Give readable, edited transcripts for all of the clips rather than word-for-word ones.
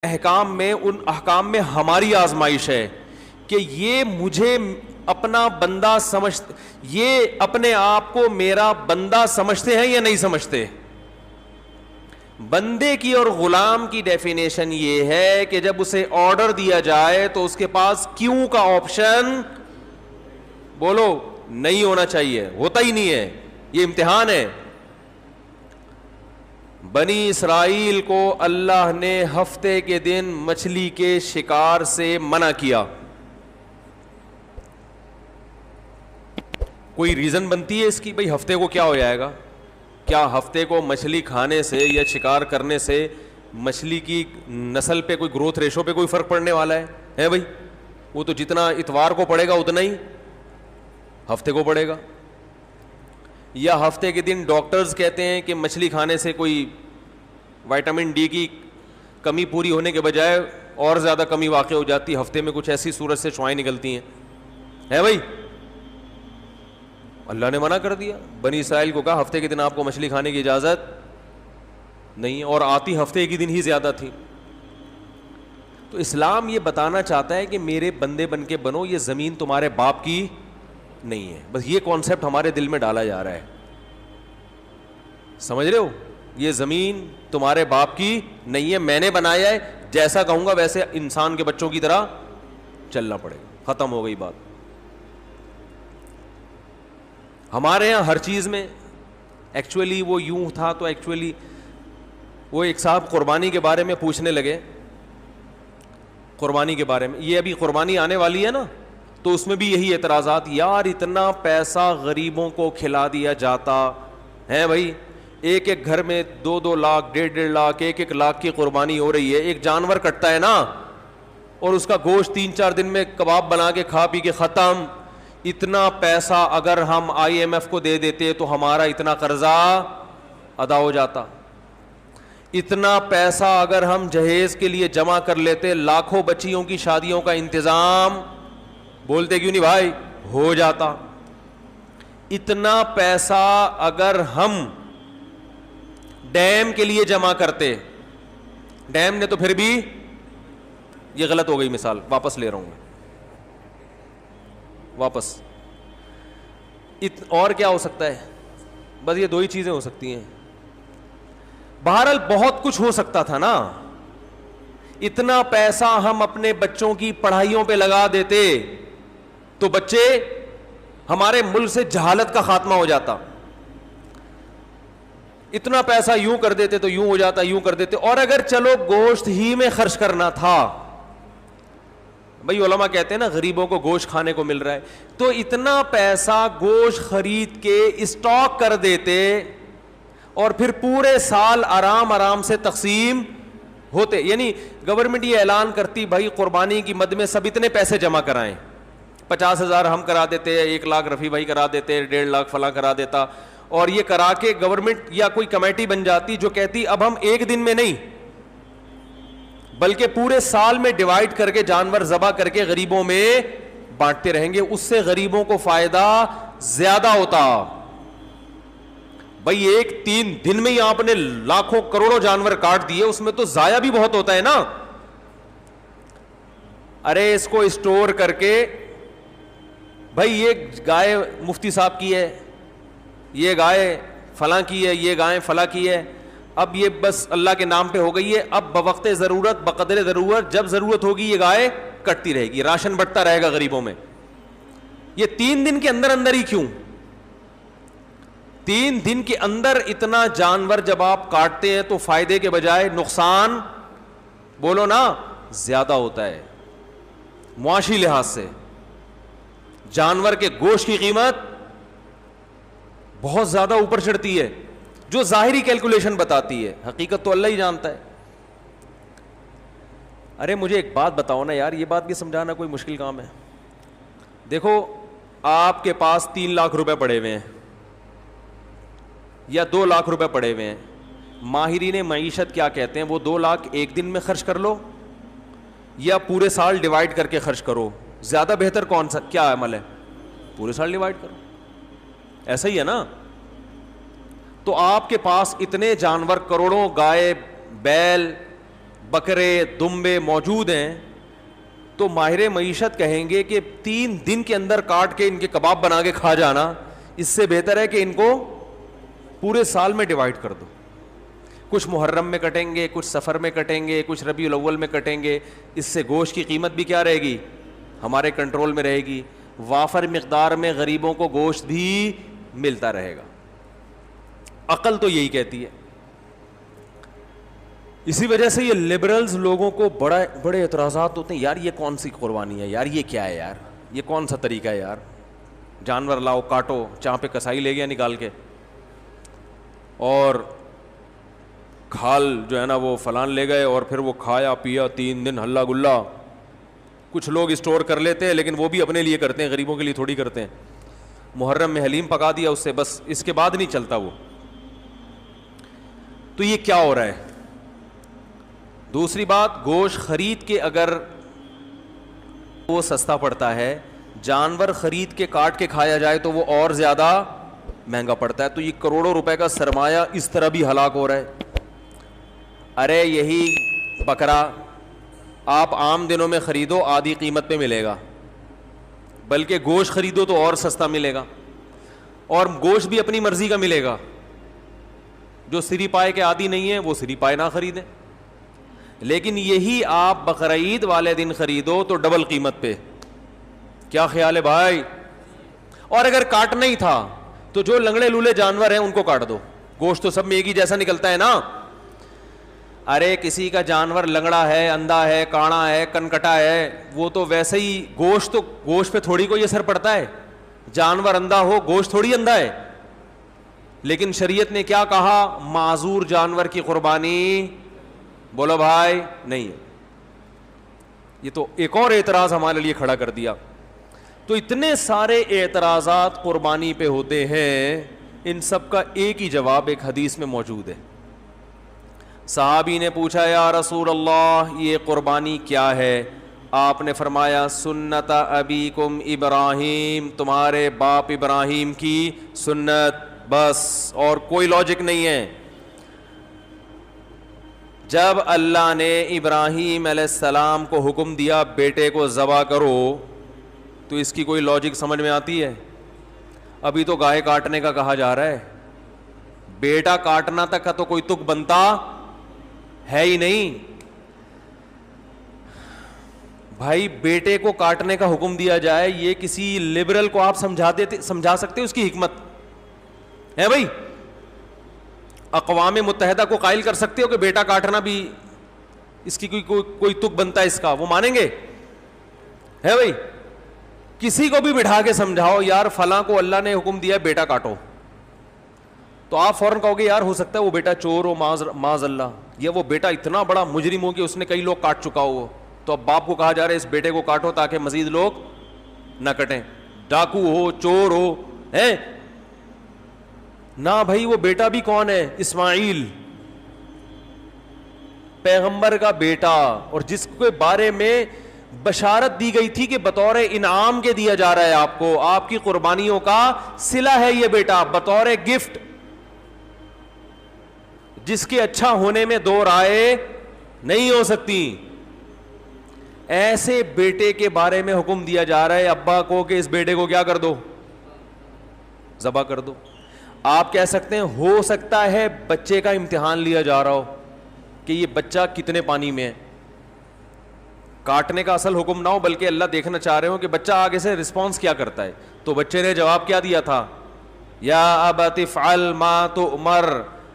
احکام میں، ان احکام میں ہماری آزمائش ہے کہ یہ مجھے اپنا بندہ یہ اپنے آپ کو میرا بندہ سمجھتے ہیں یا نہیں سمجھتے. بندے کی اور غلام کی ڈیفینیشن یہ ہے کہ جب اسے آرڈر دیا جائے تو اس کے پاس کیوں کا آپشن بولو نہیں ہونا چاہیے، ہوتا ہی نہیں ہے. یہ امتحان ہے. بنی اسرائیل کو اللہ نے ہفتے کے دن مچھلی کے شکار سے منع کیا. کوئی ریزن بنتی ہے اس کی؟ بھئی ہفتے کو کیا ہو جائے گا؟ کیا ہفتے کو مچھلی کھانے سے یا شکار کرنے سے مچھلی کی نسل پہ کوئی گروتھ ریشو پہ کوئی فرق پڑنے والا ہے بھائی؟ وہ تو جتنا اتوار کو پڑے گا اتنا ہی ہفتے کو پڑے گا. یا ہفتے کے دن ڈاکٹرز کہتے ہیں کہ مچھلی کھانے سے کوئی وائٹامن ڈی کی کمی پوری ہونے کے بجائے اور زیادہ کمی واقع ہو جاتی ہے، ہفتے میں کچھ ایسی صورت سے شعاعیں نکلتی ہیں. ہے بھائی؟ اللہ نے منع کر دیا. بنی اسرائیل کو کہا ہفتے کے دن آپ کو مچھلی کھانے کی اجازت نہیں، اور آتی ہفتے کے دن ہی زیادہ تھی. تو اسلام یہ بتانا چاہتا ہے کہ میرے بندے بن کے بنو، یہ زمین تمہارے باپ کی نہیں ہے. بس یہ کانسیپٹ ہمارے دل میں ڈالا جا رہا ہے. سمجھ رہے ہو؟ یہ زمین تمہارے باپ کی نہیں ہے، میں نے بنایا ہے، جیسا کہوں گا ویسے انسان کے بچوں کی طرح چلنا پڑے گا. ختم ہو گئی بات. ہمارے ہاں ہر چیز میں ایکچولی وہ یوں تھا. تو ایکچولی وہ ایک صاحب قربانی کے بارے میں پوچھنے لگے، قربانی کے بارے میں، یہ ابھی قربانی آنے والی ہے نا، تو اس میں بھی یہی اعتراضات. یار اتنا پیسہ غریبوں کو کھلا دیا جاتا ہے بھائی، ایک ایک گھر میں 2-2 لاکھ 1.5 لاکھ 1 لاکھ کی قربانی ہو رہی ہے. ایک جانور کٹتا ہے نا اور اس کا گوشت 3-4 دن میں کباب بنا کے کھا پی کے ختم. اتنا پیسہ اگر ہم IMF کو دے دیتے تو ہمارا اتنا قرضہ ادا ہو جاتا. اتنا پیسہ اگر ہم جہیز کے لیے جمع کر لیتے، لاکھوں بچیوں کی شادیوں کا انتظام، بولتے کیوں نہیں بھائی، ہو جاتا. اتنا پیسہ اگر ہم ڈیم کے لیے جمع کرتے، ڈیم نے تو پھر بھی، یہ غلط ہو گئی مثال، واپس لے رہا ہوں میں واپس. اور کیا ہو سکتا ہے؟ بس یہ 2 ہی چیزیں ہو سکتی ہیں. بہرحال بہت کچھ ہو سکتا تھا نا. اتنا پیسہ ہم اپنے بچوں کی پڑھائیوں پہ لگا دیتے تو بچے، ہمارے ملک سے جہالت کا خاتمہ ہو جاتا. اتنا پیسہ یوں کر دیتے تو یوں ہو جاتا، یوں کر دیتے. اور اگر چلو گوشت ہی میں خرچ کرنا تھا، بھئی علماء کہتے ہیں نا غریبوں کو گوشت کھانے کو مل رہا ہے، تو اتنا پیسہ گوشت خرید کے اسٹاک کر دیتے اور پھر پورے سال آرام آرام سے تقسیم ہوتے. یعنی گورنمنٹ یہ اعلان کرتی بھائی قربانی کی مد میں سب اتنے پیسے جمع کرائیں، 50,000 ہم کرا دیتے، 1 لاکھ رفیع بھائی کرا دیتے، 1.5 لاکھ فلاں کرا دیتا. اور یہ کرا کے گورنمنٹ یا کوئی کمیٹی بن جاتی جو کہتی اب ہم ایک دن میں نہیں بلکہ پورے سال میں ڈیوائڈ کر کے جانور ذبح کر کے غریبوں میں بانٹتے رہیں گے. اس سے غریبوں کو فائدہ زیادہ ہوتا. بھئی 3 دن میں ہی آپ نے لاکھوں کروڑوں جانور کاٹ دیے، اس میں تو ضائع بھی بہت ہوتا ہے نا. ارے اس کو اسٹور کر کے، بھئی یہ گائے مفتی صاحب کی ہے، یہ گائے فلاں کی ہے، یہ گائے فلاں کی ہے، اب یہ بس اللہ کے نام پہ ہو گئی ہے. اب بوقت ضرورت، بقدر ضرورت، جب ضرورت ہوگی یہ گائے کٹتی رہے گی، راشن بٹتا رہے گا غریبوں میں. یہ 3 دن کے اندر اندر ہی کیوں؟ 3 دن کے اندر اتنا جانور جب آپ کاٹتے ہیں تو فائدے کے بجائے نقصان، بولو نا، زیادہ ہوتا ہے. معاشی لحاظ سے جانور کے گوشت کی قیمت بہت زیادہ اوپر چڑھتی ہے، جو ظاہری کیلکولیشن بتاتی ہے، حقیقت تو اللہ ہی جانتا ہے. ارے مجھے ایک بات بتاؤ نا یار، یہ بات بھی سمجھانا کوئی مشکل کام ہے؟ دیکھو آپ کے پاس 3 لاکھ روپے پڑے ہوئے ہیں یا 2 لاکھ روپے پڑے ہوئے ہیں. ماہرین معیشت کیا کہتے ہیں؟ وہ 2 لاکھ ایک دن میں خرچ کر لو یا پورے سال ڈیوائڈ کر کے خرچ کرو. زیادہ بہتر کون سا کیا عمل ہے؟ پورے سال ڈیوائڈ کرو. ایسا ہی ہے نا. تو آپ کے پاس اتنے جانور، کروڑوں گائے، بیل، بکرے دمبے موجود ہیں تو ماہر معیشت کہیں گے کہ 3 دن کے اندر کاٹ کے ان کے کباب بنا کے کھا جانا اس سے بہتر ہے کہ ان کو پورے سال میں ڈیوائڈ کر دو. کچھ محرم میں کٹیں گے, کچھ سفر میں کٹیں گے, کچھ ربیع الاول میں کٹیں گے. اس سے گوشت کی قیمت بھی کیا رہے گی, ہمارے کنٹرول میں رہے گی. وافر مقدار میں غریبوں کو گوشت بھی ملتا رہے گا. عقل تو یہی کہتی ہے. اسی وجہ سے یہ لبرلز لوگوں کو بڑے اعتراضات ہوتے ہیں, یار یہ کون سی قربانی ہے, یار یہ کیا ہے, یار یہ کون سا طریقہ ہے, یار جانور لاؤ کاٹو, جہاں پہ کسائی لے گیا نکال کے, اور کھال جو ہے نا وہ فلان لے گئے اور پھر وہ کھایا پیا 3 دن ہلا گلا. کچھ لوگ اسٹور کر لیتے ہیں لیکن وہ بھی اپنے لیے کرتے ہیں, غریبوں کے لیے تھوڑی کرتے ہیں. محرم میں حلیم پکا دیا اس سے, بس اس کے بعد نہیں چلتا وہ. تو یہ کیا ہو رہا ہے. دوسری بات, گوشت خرید کے اگر وہ سستا پڑتا ہے, جانور خرید کے کاٹ کے کھایا جائے تو وہ اور زیادہ مہنگا پڑتا ہے. تو یہ کروڑوں روپے کا سرمایہ اس طرح بھی ہلاک ہو رہا ہے. ارے یہی بکرا آپ عام دنوں میں خریدو آدھی قیمت پہ ملے گا, بلکہ گوشت خریدو تو اور سستا ملے گا, اور گوشت بھی اپنی مرضی کا ملے گا. جو سری پائے کے عادی نہیں ہیں وہ سری پائے نہ خریدیں, لیکن یہی آپ بقرعید والے دن خریدو تو ڈبل قیمت پہ. کیا خیال ہے بھائی؟ اور اگر کاٹنا ہی تھا تو جو لنگڑے لولے جانور ہیں ان کو کاٹ دو, گوشت تو سب میں ایک ہی جیسا نکلتا ہے نا. ارے کسی کا جانور لنگڑا ہے, اندھا ہے, کاڑا ہے, کنکٹا ہے, وہ تو ویسے ہی گوشت پہ تھوڑی کوئی اثر پڑتا ہے. جانور اندھا ہو, گوشت تھوڑی اندھا ہے. لیکن شریعت نے کیا کہا, معذور جانور کی قربانی بولو بھائی نہیں ہے. یہ تو ایک اور اعتراض ہمارے لیے کھڑا کر دیا. تو اتنے سارے اعتراضات قربانی پہ ہوتے ہیں, ان سب کا ایک ہی جواب ایک حدیث میں موجود ہے. صحابی نے پوچھا یا رسول اللہ یہ قربانی کیا ہے؟ آپ نے فرمایا سنت ابیکم ابراہیم, تمہارے باپ ابراہیم کی سنت, بس اور کوئی لاجک نہیں ہے. جب اللہ نے ابراہیم علیہ السلام کو حکم دیا بیٹے کو ذبح کرو تو اس کی کوئی لاجک سمجھ میں آتی ہے؟ ابھی تو گائے کاٹنے کا کہا جا رہا ہے, بیٹا کاٹنا تک کا تو کوئی تک بنتا ہے ہی نہیں. بھائی بیٹے کو کاٹنے کا حکم دیا جائے, یہ کسی لبرل کو آپ سمجھا سکتے اس کی حکمت ہے بھائی؟ اقوام متحدہ کو قائل کر سکتے ہو کہ بیٹا کاٹنا بھی اس کی کوئی تک بنتا ہے اس کا؟ وہ مانیں گے؟ ہے بھائی؟ کسی کو بھی بٹھا کے سمجھاؤ یار فلاں کو اللہ نے حکم دیا بیٹا کاٹو, تو آپ فوراً کہو گے یار ہو سکتا ہے وہ بیٹا چور ہو معاذ اللہ, یا وہ بیٹا اتنا بڑا مجرم ہو کہ اس نے کئی لوگ کاٹ چکا ہو. تو اب باپ کو کہا جا رہا ہے اس بیٹے کو کاٹو تاکہ مزید لوگ نہ کٹیں. ڈاکو ہو, چور ہو, ہے نہ بھائی. وہ بیٹا بھی کون ہے؟ اسماعیل, پیغمبر کا بیٹا, اور جس کے بارے میں بشارت دی گئی تھی کہ بطور انعام کے دیا جا رہا ہے آپ کو, آپ کی قربانیوں کا صلہ ہے یہ بیٹا, بطور گفٹ, جس کے اچھا ہونے میں دو رائے نہیں ہو سکتی. ایسے بیٹے کے بارے میں حکم دیا جا رہا ہے ابا کو کہ اس بیٹے کو کیا کر دو, ذبح کر دو. آپ کہہ سکتے ہیں ہو سکتا ہے بچے کا امتحان لیا جا رہا ہو کہ یہ بچہ کتنے پانی میں ہے, کاٹنے کا اصل حکم نہ ہو بلکہ اللہ دیکھنا چاہ رہے ہو کہ بچہ آگے سے رسپانس کیا کرتا ہے. تو بچے نے جواب کیا دیا تھا, یا ابت افعل ما تؤمر,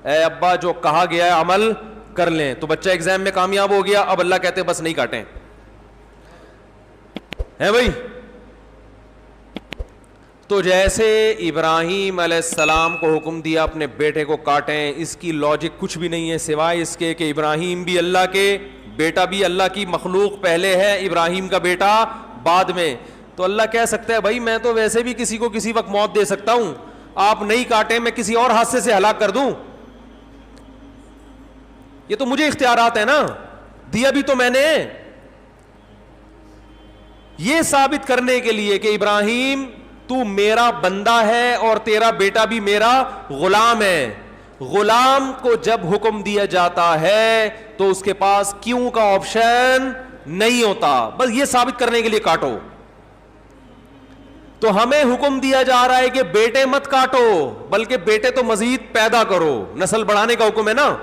اے ابا جو کہا گیا ہے عمل کر لیں. تو بچہ ایگزام میں کامیاب ہو گیا, اب اللہ کہتے بس نہیں کاٹیں, ہے بھائی؟ تو جیسے ابراہیم علیہ السلام کو حکم دیا اپنے بیٹے کو کاٹیں, اس کی لاجک کچھ بھی نہیں ہے سوائے اس کے کہ ابراہیم بھی اللہ کے, بیٹا بھی اللہ کی مخلوق پہلے ہے, ابراہیم کا بیٹا بعد میں. تو اللہ کہہ سکتا ہے بھائی میں تو ویسے بھی کسی کو کسی وقت موت دے سکتا ہوں, آپ نہیں کاٹیں میں کسی اور حادثے سے ہلاک کر دوں. یہ تو مجھے اختیارات ہے نا, دیا بھی تو میں نے. یہ ثابت کرنے کے لیے کہ ابراہیم تو میرا بندہ ہے اور تیرا بیٹا بھی میرا غلام ہے. غلام کو جب حکم دیا جاتا ہے تو اس کے پاس کیوں کا آپشن نہیں ہوتا, بس یہ ثابت کرنے کے لیے کاٹو. تو ہمیں حکم دیا جا رہا ہے کہ بیٹے مت کاٹو, بلکہ بیٹے تو مزید پیدا کرو, نسل بڑھانے کا حکم ہے نا,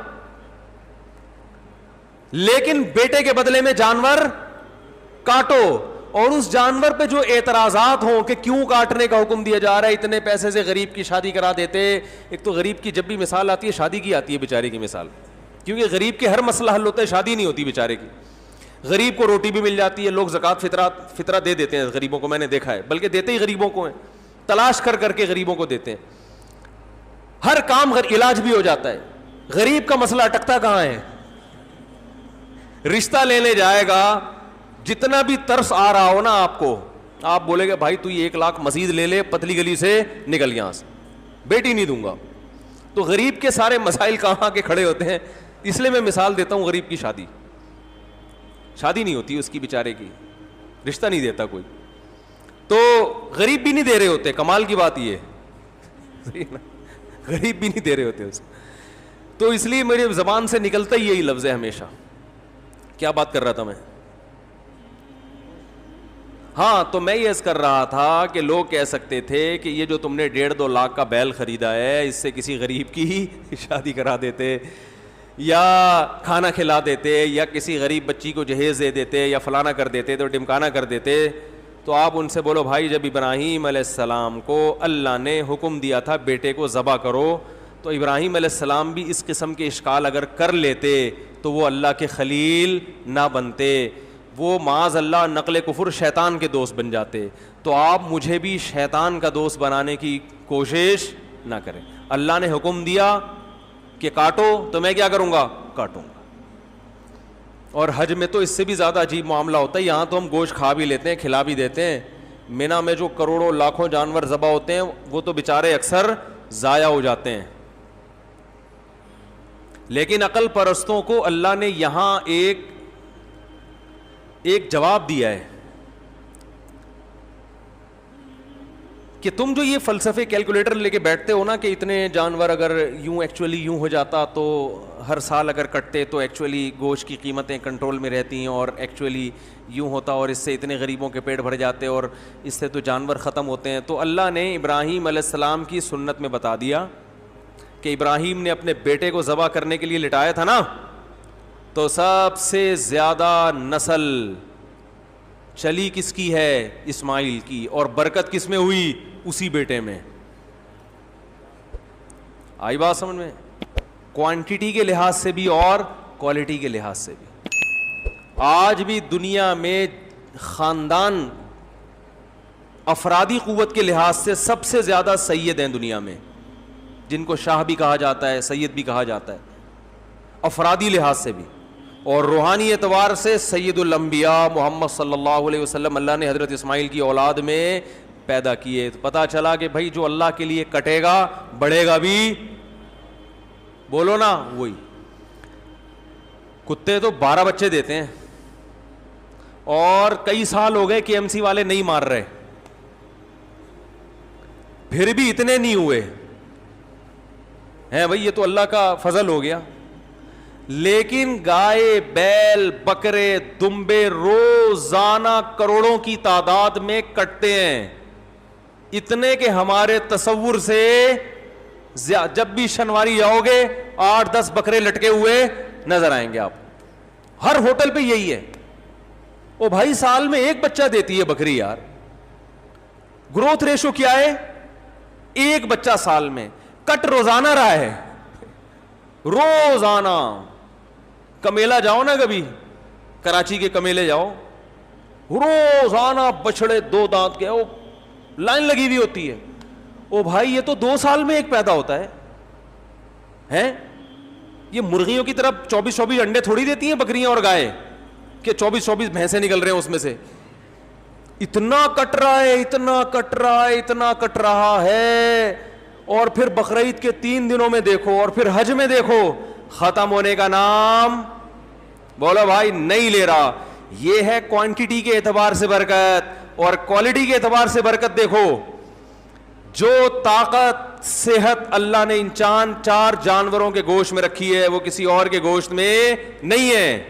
لیکن بیٹے کے بدلے میں جانور کاٹو. اور اس جانور پہ جو اعتراضات ہوں کہ کیوں کاٹنے کا حکم دیا جا رہا ہے, اتنے پیسے سے غریب کی شادی کرا دیتے. ایک تو غریب کی جب بھی مثال آتی ہے شادی کی آتی ہے بیچارے کی مثال, کیونکہ غریب کے ہر مسئلہ حل ہوتا ہے, شادی نہیں ہوتی بیچارے کی. غریب کو روٹی بھی مل جاتی ہے, لوگ زکوٰۃ فطرہ دے دیتے ہیں غریبوں کو, میں نے دیکھا ہے, بلکہ دیتے ہی غریبوں کو ہیں, تلاش کر کر کے غریبوں کو دیتے ہیں. ہر کام علاج بھی ہو جاتا ہے. غریب کا مسئلہ اٹکتا کہاں ہے؟ رشتہ لینے جائے گا, جتنا بھی ترس آ رہا ہو نا آپ کو, آپ بولے گا بھائی تو یہ 1 لاکھ مزید لے لے, پتلی گلی سے نکل یہاں سے, بیٹی نہیں دوں گا. تو غریب کے سارے مسائل کہاں کے کھڑے ہوتے ہیں. اس لیے میں مثال دیتا ہوں, غریب کی شادی نہیں ہوتی اس کی بیچارے کی, رشتہ نہیں دیتا کوئی, تو غریب بھی نہیں دے رہے ہوتے. کمال کی بات یہ ہے, غریب بھی نہیں دے رہے ہوتے اس کو. تو اس لیے میری زبان سے نکلتا ہی یہی لفظ ہے ہمیشہ. کیا بات کر رہا تھا میں؟ ہاں, تو میں یہ عرض کر رہا تھا کہ لوگ کہہ سکتے تھے کہ یہ جو تم نے 1.5-2 لاکھ کا بیل خریدا ہے, اس سے کسی غریب کی شادی کرا دیتے, یا کھانا کھلا دیتے, یا کسی غریب بچی کو جہیز دے دیتے, یا فلانا کر دیتے, تو ڈمکانا کر دیتے. تو آپ ان سے بولو بھائی جب ابراہیم علیہ السلام کو اللہ نے حکم دیا تھا بیٹے کو ذبح کرو, تو ابراہیم علیہ السلام بھی اس قسم کے اشکال اگر کر لیتے تو وہ اللہ کے خلیل نہ بنتے, وہ معاذ اللہ نقل کفر شیطان کے دوست بن جاتے. تو آپ مجھے بھی شیطان کا دوست بنانے کی کوشش نہ کریں. اللہ نے حکم دیا کہ کاٹو, تو میں کیا کروں گا؟ کاٹوں گا. اور حج میں تو اس سے بھی زیادہ عجیب معاملہ ہوتا ہے. یہاں تو ہم گوشت کھا بھی لیتے ہیں, کھلا بھی دیتے ہیں. مینا میں جو کروڑوں لاکھوں جانور ذبح ہوتے ہیں وہ تو بیچارے اکثر ضائع ہو جاتے ہیں. لیکن عقل پرستوں کو اللہ نے یہاں ایک جواب دیا ہے کہ تم جو یہ فلسفے کیلکولیٹر لے کے بیٹھتے ہو نا کہ اتنے جانور اگر یوں ہو جاتا تو ہر سال اگر کٹتے تو ایکچولی گوشت کی قیمتیں کنٹرول میں رہتی ہیں, اور ایکچولی یوں ہوتا اور اس سے اتنے غریبوں کے پیٹ بھر جاتے اور اس سے تو جانور ختم ہوتے ہیں. تو اللہ نے ابراہیم علیہ السلام کی سنت میں بتا دیا کہ ابراہیم نے اپنے بیٹے کو ذبح کرنے کے لیے لٹایا تھا نا, تو سب سے زیادہ نسل چلی کس کی ہے؟ اسماعیل کی. اور برکت کس میں ہوئی؟ اسی بیٹے میں. آئی بات سمجھ میں؟ کوانٹٹی کے لحاظ سے بھی اور کوالٹی کے لحاظ سے بھی. آج بھی دنیا میں خاندان افرادی قوت کے لحاظ سے سب سے زیادہ سید ہیں دنیا میں, جن کو شاہ بھی کہا جاتا ہے, سید بھی کہا جاتا ہے, افرادی لحاظ سے بھی. اور روحانی اعتبار سے سید الانبیاء محمد صلی اللہ علیہ وسلم اللہ نے حضرت اسماعیل کی اولاد میں پیدا کیے. تو پتا چلا کہ بھائی جو اللہ کے لیے کٹے گا بڑھے گا بھی, بولو نا وہی. کتے تو 12 بچے دیتے ہیں, اور کئی سال ہو گئے KMC والے نہیں مار رہے, پھر بھی اتنے نہیں ہوئے ہیں بھائی, یہ تو اللہ کا فضل ہو گیا. لیکن گائے, بیل, بکرے, دمبے روزانہ کروڑوں کی تعداد میں کٹتے ہیں, اتنے کہ ہمارے تصور سے جب بھی شنواری جاؤ گے 8-10 بکرے لٹکے ہوئے نظر آئیں گے آپ. ہر ہوٹل پہ یہی ہے. او بھائی سال میں 1 بچہ دیتی ہے بکری یار. گروتھ ریشو کیا ہے؟ 1 بچہ سال میں. کٹ روزانہ رہا ہے, روزانہ. کمیلا جاؤ نا کبھی, کراچی کے کمیلے جاؤ, روزانہ بچڑے 2 دانت کے, وہ لائن لگی ہوئی ہوتی ہے. او بھائی یہ تو 2 سال میں 1 پیدا ہوتا ہے ہیں. یہ مرغیوں کی طرف 24-24 انڈے تھوڑی دیتی ہیں بکریاں اور گائے کہ 24-24 بھینسیں نکل رہے ہیں اس میں سے. اتنا کٹ رہا ہے, اتنا کٹ رہا ہے, اتنا کٹ رہا ہے. اور پھر بقرعید کے 3 دنوں میں دیکھو, اور پھر حج میں دیکھو, ختم ہونے کا نام بولو بھائی نہیں لے رہا. یہ ہے کوانٹٹی کے اعتبار سے برکت, اور کوالٹی کے اعتبار سے برکت دیکھو. جو طاقت صحت اللہ نے ان چار جانوروں کے گوشت میں رکھی ہے, وہ کسی اور کے گوشت میں نہیں ہے.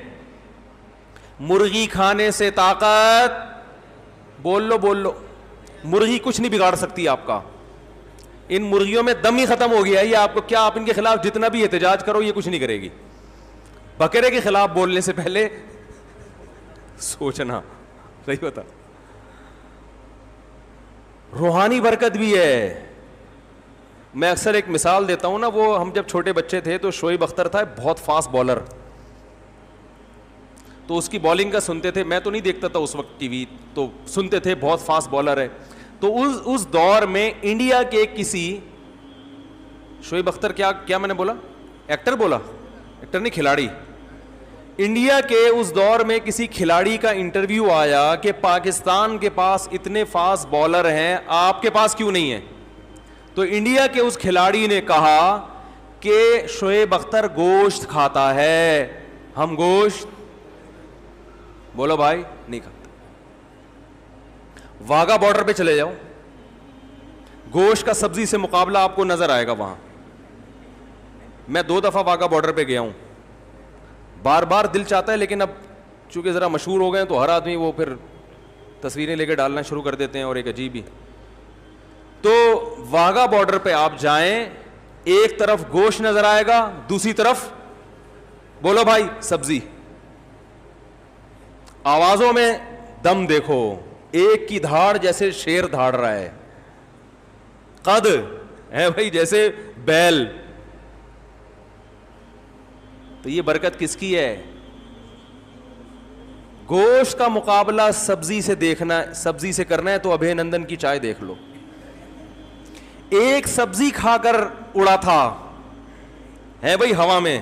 مرغی کھانے سے طاقت, بول لو, مرغی کچھ نہیں بگاڑ سکتی آپ کا. ان مرغیوں میں دم ہی ختم ہو گیا ہے. یہ آپ کو کیا, آپ ان کے خلاف جتنا بھی احتجاج کرو یہ کچھ نہیں کرے گی. بکرے کے خلاف بولنے سے پہلے سوچنا. صحیح ہوتا. روحانی برکت بھی ہے. میں اکثر ایک مثال دیتا ہوں نا, وہ ہم جب چھوٹے بچے تھے تو شعیب اختر تھا بہت فاسٹ بالر, تو اس کی بالنگ کا سنتے تھے. میں تو نہیں دیکھتا تھا اس وقت ٹی وی, تو سنتے تھے بہت فاسٹ بالر ہے. تو اس دور میں انڈیا کے کسی شعیب اختر, کیا میں نے بولا, ایکٹر بولا, ایکٹر نہیں کھلاڑی. انڈیا کے اس دور میں کسی کھلاڑی کا انٹرویو آیا کہ پاکستان کے پاس اتنے فاسٹ بالر ہیں, آپ کے پاس کیوں نہیں ہے؟ تو انڈیا کے اس کھلاڑی نے کہا کہ شعیب اختر گوشت کھاتا ہے, ہم گوشت, بولو بھائی, نہیں کھاتا. واگا بارڈر پہ چلے جاؤ, گوشت کا سبزی سے مقابلہ آپ کو نظر آئے گا وہاں. میں 2 دفعہ واگا بارڈر پہ گیا ہوں. بار بار دل چاہتا ہے, لیکن اب چونکہ ذرا مشہور ہو گئے تو ہر آدمی وہ پھر تصویریں لے کے ڈالنا شروع کر دیتے ہیں, اور ایک عجیب ہی. تو واگا بارڈر پہ آپ جائیں, ایک طرف گوشت نظر آئے گا, دوسری طرف بولو بھائی سبزی. آوازوں میں دم دیکھو, ایک کی دھاڑ جیسے شیر دھاڑ رہا ہے, قد ہے بھائی جیسے بیل. تو یہ برکت کس کی ہے؟ گوشت کا مقابلہ سبزی سے دیکھنا, سبزی سے کرنا ہے تو ابھے نندن کی چائے دیکھ لو. ایک سبزی کھا کر اڑا تھا ہے بھائی ہوا میں,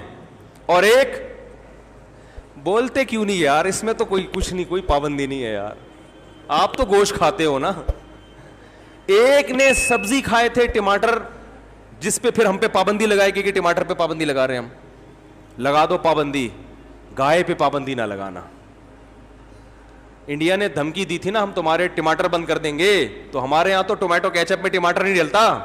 اور ایک, بولتے کیوں نہیں یار, اس میں تو کوئی کچھ نہیں, کوئی پابندی نہیں ہے یار, آپ تو گوشت کھاتے ہو نا. ایک نے سبزی کھائے تھے ٹماٹر, جس پہ پھر ہم پہ پابندی لگائے گی کہ ٹماٹر پہ پابندی لگا رہے ہیں ہم, لگا دو پابندی, گائے پہ پابندی نہ لگانا. انڈیا نے دھمکی دی تھی نا ہم تمہارے ٹماٹر بند کر دیں گے, تو ہمارے ہاں تو ٹومیٹو کیچپ میں ٹماٹر نہیں ڈلتا.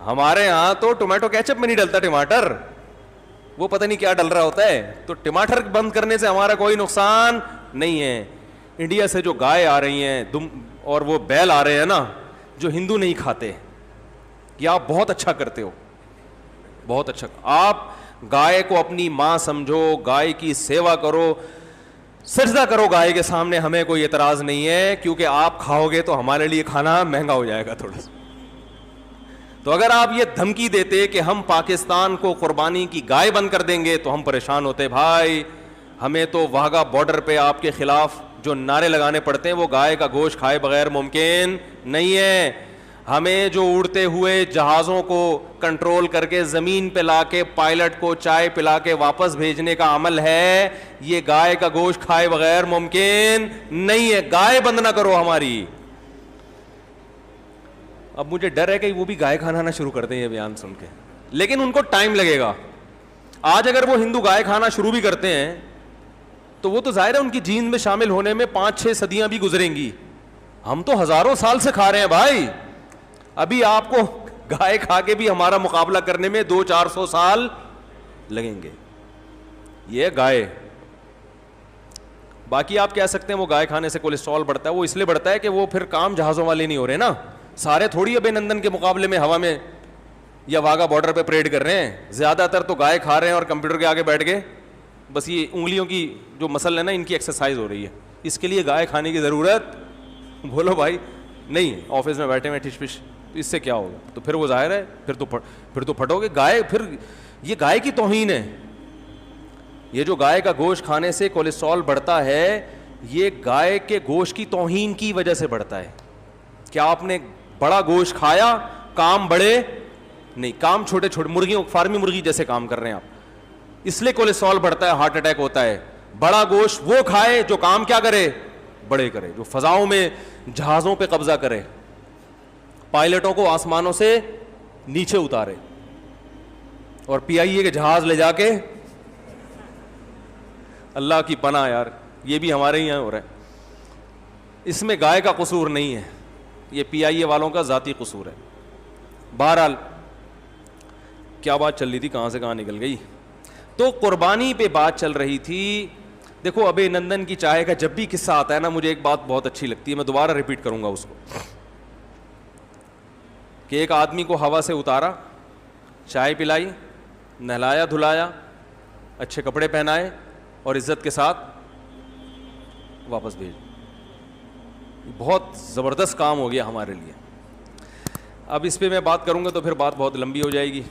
ہمارے ہاں تو ٹومیٹو کیچپ میں نہیں ڈلتا ٹماٹر, وہ پتہ نہیں کیا ڈل رہا ہوتا ہے. تو ٹماٹر بند کرنے سے ہمارا کوئی نقصان نہیں ہے. انڈیا سے جو گائے آ رہی ہیں اور وہ بیل آ رہے ہیں نا, جو ہندو نہیں کھاتے, یہ آپ بہت اچھا کرتے ہو, بہت اچھا. آپ گائے کو اپنی ماں سمجھو, گائے کی سیوا کرو, سجدہ کرو گائے کے سامنے, ہمیں کوئی اعتراض نہیں ہے, کیونکہ آپ کھاؤ گے تو ہمارے لیے کھانا مہنگا ہو جائے گا تھوڑا سا. تو اگر آپ یہ دھمکی دیتے کہ ہم پاکستان کو قربانی کی گائے بند کر دیں گے تو ہم پریشان ہوتے. بھائی ہمیں تو واگا بارڈر پہ آپ کے خلاف جو نعرے لگانے پڑتے ہیں وہ گائے کا گوشت کھائے بغیر ممکن نہیں ہے. ہمیں جو اڑتے ہوئے جہازوں کو کنٹرول کر کے زمین پہ لا کے پائلٹ کو چائے پلا کے واپس بھیجنے کا عمل ہے, یہ گائے کا گوشت کھائے بغیر ممکن نہیں ہے. گائے بند نہ کرو ہماری. اب مجھے ڈر ہے کہ وہ بھی گائے کھانا نہ شروع کر دیں یہ بیان سن کے, لیکن ان کو ٹائم لگے گا. آج اگر وہ ہندو گائے کھانا شروع بھی کرتے ہیں تو وہ تو ظاہر ہے ان کی جین میں شامل ہونے میں 5-6 صدیاں بھی گزریں گی. ہم تو ہزاروں سال سے کھا رہے ہیں بھائی. ابھی آپ کو گائے کھا کے بھی ہمارا مقابلہ کرنے میں 200-400 سال لگیں گے. یہ گائے, باقی آپ کہہ سکتے ہیں وہ گائے کھانے سے کولیسٹرول بڑھتا ہے, وہ اس لیے بڑھتا ہے کہ وہ پھر کام جہازوں والے نہیں ہو رہے نا. سارے تھوڑی ابے نندن کے مقابلے میں ہوا میں یا واگا بارڈر پہ پریڈ کر رہے ہیں. زیادہ تر تو گائے کھا رہے ہیں اور کمپیوٹر کے آگے بیٹھ کے بس یہ انگلیوں کی جو مسل ہے نا ان کی ایکسرسائز ہو رہی ہے. اس کے لیے گائے کھانے کی ضرورت, بولو بھائی, نہیں. آفس میں بیٹھے ہوئے ٹھش پش, تو اس سے کیا ہوگا؟ تو پھر وہ ظاہر ہے پھر تو پھٹو گے. گائے, پھر یہ گائے کی توہین ہے. یہ جو گائے کا گوشت کھانے سے کولیسٹرول بڑھتا ہے, یہ گائے کے گوشت کی توہین کی وجہ سے بڑھتا ہے. کیا آپ نے بڑا گوشت کھایا, کام بڑے نہیں, کام چھوٹے چھوٹے, مرغیوں فارمی مرغی جیسے کام کر رہے ہیں آپ, اس لیے کولیسٹرول بڑھتا ہے, ہارٹ اٹیک ہوتا ہے. بڑا گوشت وہ کھائے جو کام کیا کرے, بڑے کرے, جو فضاؤں میں جہازوں پہ قبضہ کرے, پائلٹوں کو آسمانوں سے نیچے اتارے, اور پی آئی اے کے جہاز لے جا کے, اللہ کی پناہ یار, یہ بھی ہمارے ہی یہاں ہو رہا ہے. اس میں گائے کا قصور نہیں ہے. یہ پی آئی اے والوں کا ذاتی قصور ہے. بہرحال کیا بات چل رہی تھی, کہاں سے کہاں نکل گئی. تو قربانی پہ بات چل رہی تھی. دیکھو ابے نندن کی چائے کا جب بھی قصہ آتا ہے نا, مجھے ایک بات بہت اچھی لگتی ہے, میں دوبارہ ریپیٹ کروں گا اس کو, کہ ایک آدمی کو ہوا سے اتارا, چائے پلائی, نہلایا دھلایا, اچھے کپڑے پہنائے اور عزت کے ساتھ واپس بھیج. بہت زبردست کام ہو گیا ہمارے لیے. اب اس پہ میں بات کروں گا تو پھر بات بہت لمبی ہو جائے گی.